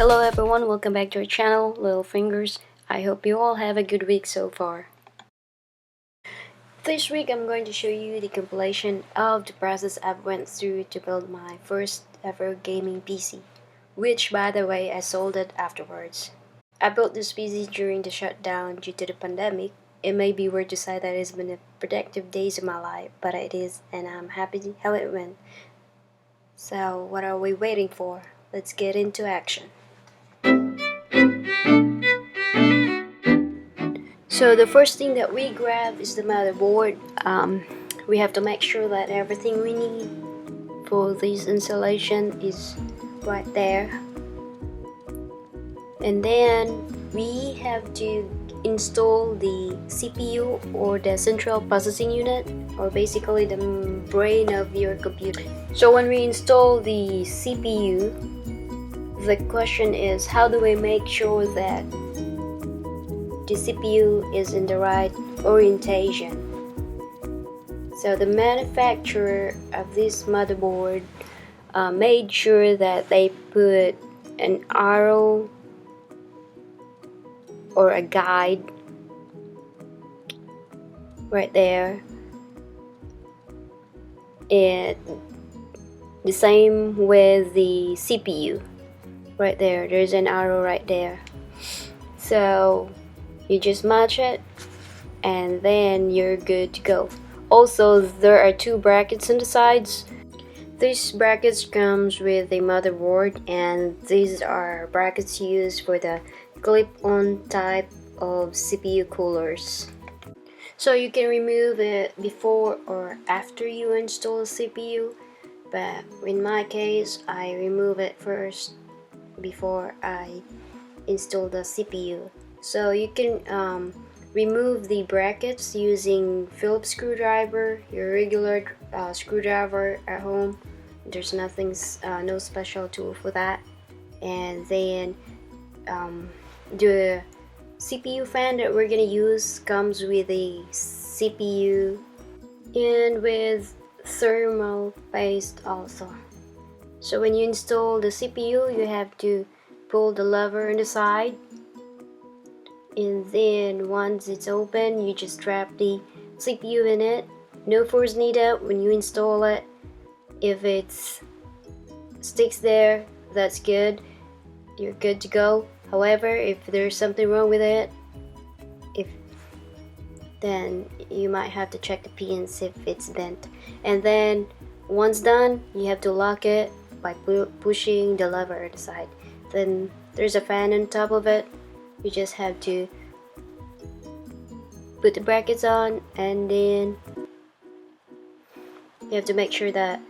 Hello everyone, welcome back to our channel, Little Fingers. I hope you all have a good week so far. This week I'm going to show you the compilation of the process I went through to build my first ever gaming PC, which by the way I sold it afterwards. I built this PC during the shutdown due to the pandemic. It may be weird to say that it's been a productive days of my life, but it is, and I'm happy how it went. So what are we waiting for? Let's get into action. So the first thing that we grab is the motherboard. We have to make sure that everything we need for this installation is right there. And then we have to install the CPU or the central processing unit, or basically the brain of your computer. So when we install the CPU, the question is, how do we make sure that the CPU is in the right orientation? So the manufacturer of this motherboard made sure that they put an arrow or a guide right there, and the same with the CPU right there. There's an arrow right there, so you just match it and then you're good to go. Also, there are two brackets on the sides. These brackets comes with the motherboard, and these are brackets used for the clip-on type of CPU coolers. So you can remove it before or after you install the CPU, but in my case I remove it first before I install the CPU. So you can remove the brackets using Phillips screwdriver, your regular screwdriver at home. There's nothing, no special tool for that. And then the CPU fan that we're gonna use comes with a CPU and with thermal paste also. So when you install the CPU, you have to pull the lever on the side, and then once it's open, you just strap the CPU in it. No force needed when you install it. If it sticks there, that's good, you're good to go. However, if there's something wrong with it, then you might have to check the pins if it's bent. And then once done, you have to lock it by pushing the lever on the side. Then there's a fan on top of it. You just have to put the brackets on, and then you have to make sure that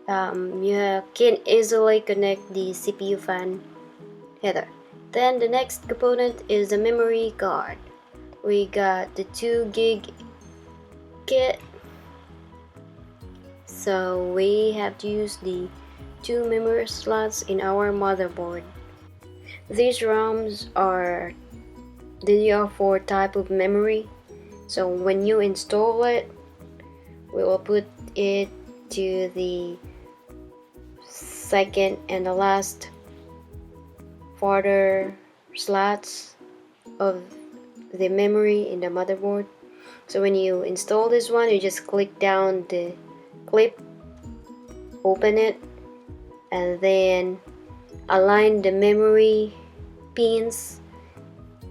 you can easily connect the CPU fan header. Then the next component is the memory card. We got the 2 gig kit, so we have to use the 2 memory slots in our motherboard. These ROMs are DDR4 type of memory, so when you install it, we will put it to the second and the last further slots of the memory in the motherboard. So when you install this one, you just click down the clip, open it, and then align the memory pins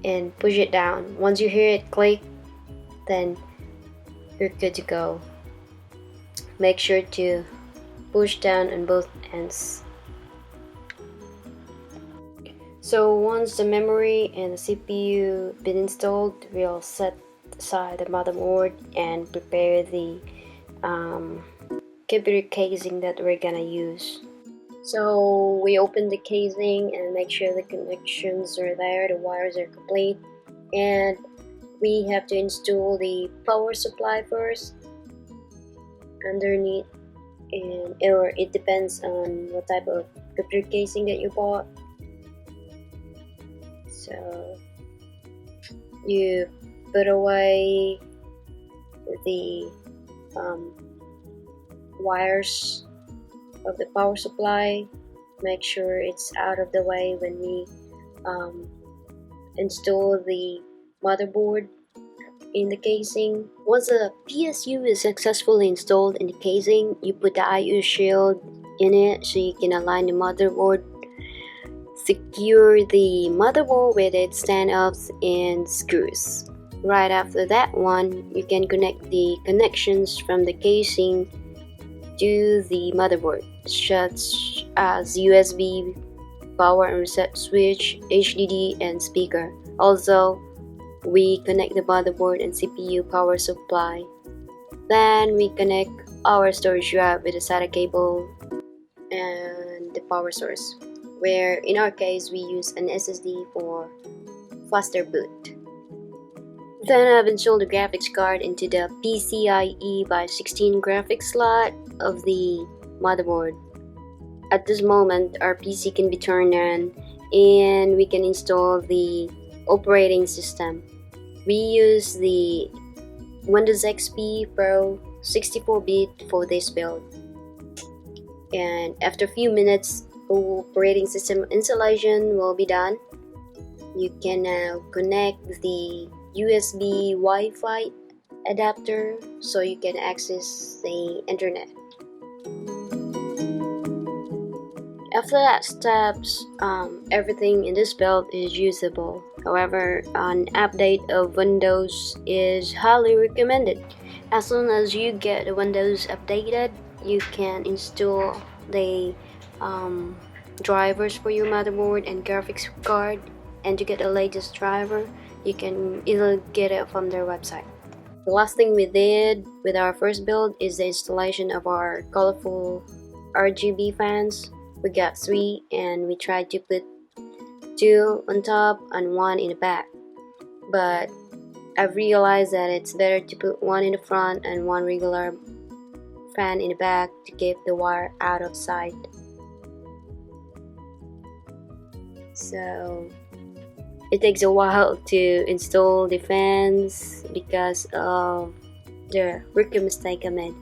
and push it down. Once you hear it click, then you're good to go. Make sure to push down on both ends. So once the memory and the CPU been installed, we'll set aside the motherboard and prepare the computer casing that we're gonna use. So we open the casing and make sure the connections are there, the wires are complete, and we have to install the power supply first underneath, or it depends on what type of computer casing that you bought. So you put away the wires of the power supply make sure it's out of the way when we install the motherboard in the casing. Once the PSU is successfully installed in the casing, you put the IU shield in it so you can align the motherboard. Secure the motherboard with its stand-ups and screws. Right after that one, you can connect the connections from the casing to the motherboard, such as USB, power and reset switch, HDD, and speaker. Also, we connect the motherboard and CPU power supply. Then we connect our storage drive with a SATA cable and the power source, where in our case we use an SSD for faster boot. Then I've installed the graphics card into the PCIe by 16 graphics slot of the motherboard. At this moment, our PC can be turned on and we can install the operating system. We use the Windows XP Pro 64-bit for this build. And after a few minutes, operating system installation will be done. You can now connect the USB Wi-Fi adapter so you can access the internet. After that steps, everything in this build is usable. However, an update of Windows is highly recommended. As soon as you get the Windows updated, you can install the drivers for your motherboard and graphics card, and to get the latest driver, you can either get it from their website. The last thing we did with our first build is the installation of our colorful RGB fans. We got 3 and we tried to put 2 on top and 1 in the back, but I've realized that it's better to put 1 in the front and 1 regular fan in the back to keep the wire out of sight. So it takes a while to install the fans because of the rookie mistake I made.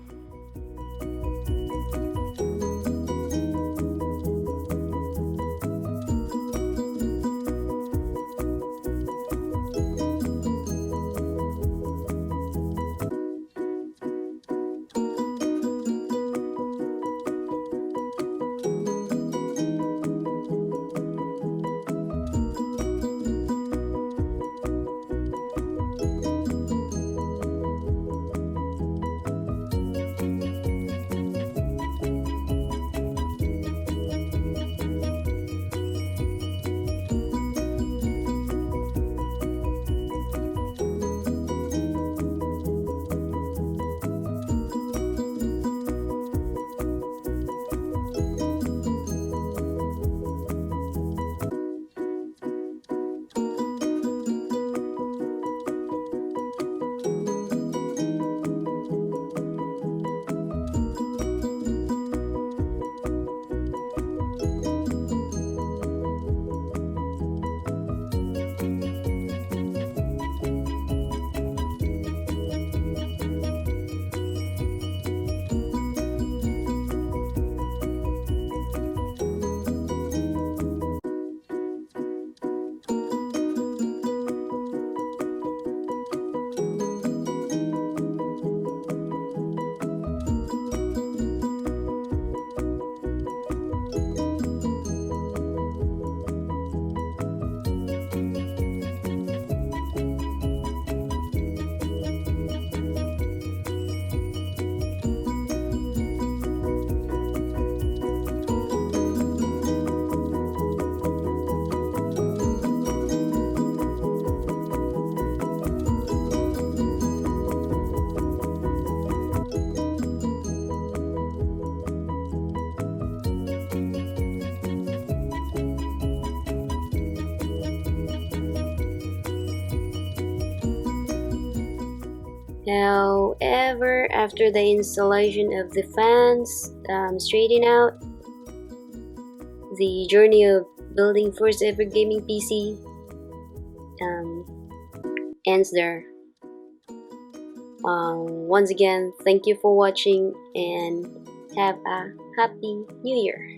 However, after the installation of the fans straighten out, the journey of building first ever gaming PC ends there. Once again, thank you for watching and have a happy new year.